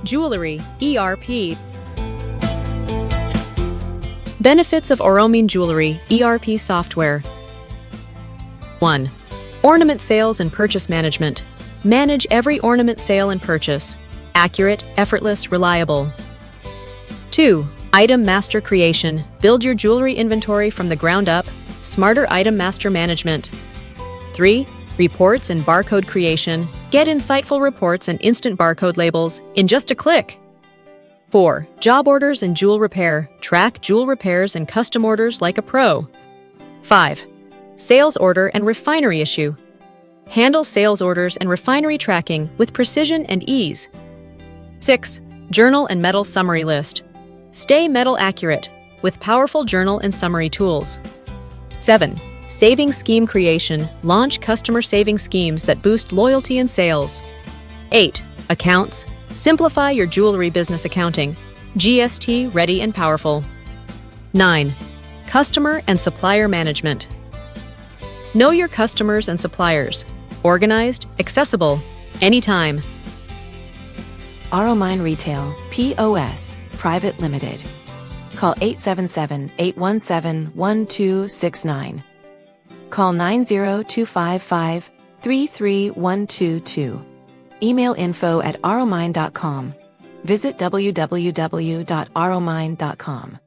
Jewellery, ERP. Benefits of Auromine Jewellery, ERP software. 1. Ornament sales and purchase management. Manage every ornament sale and purchase. Accurate, effortless, reliable. 2. Item master creation. Build your jewelry inventory from the ground up. Smarter item master management. 3. Reports and barcode creation. Get insightful reports and instant barcode labels in just a click. 4. Job orders and jewel repair. Track jewel repairs and custom orders like a pro. 5. Sales order and refinery issue. Handle sales orders and refinery tracking with precision and ease. 6. Journal and metal summary list. Stay metal accurate with powerful journal and summary tools. 7. Saving scheme creation. Launch customer saving schemes that boost loyalty and sales. 8. Accounts. Simplify your jewelry business accounting. GST ready and powerful. 9. Customer and supplier management. Know your customers and suppliers. Organized, accessible, anytime. Auromine Retail, POS, Private Limited. Call 877-817-1269. Call 90255-33122. Email info@auromine.com. Visit www.auromine.com.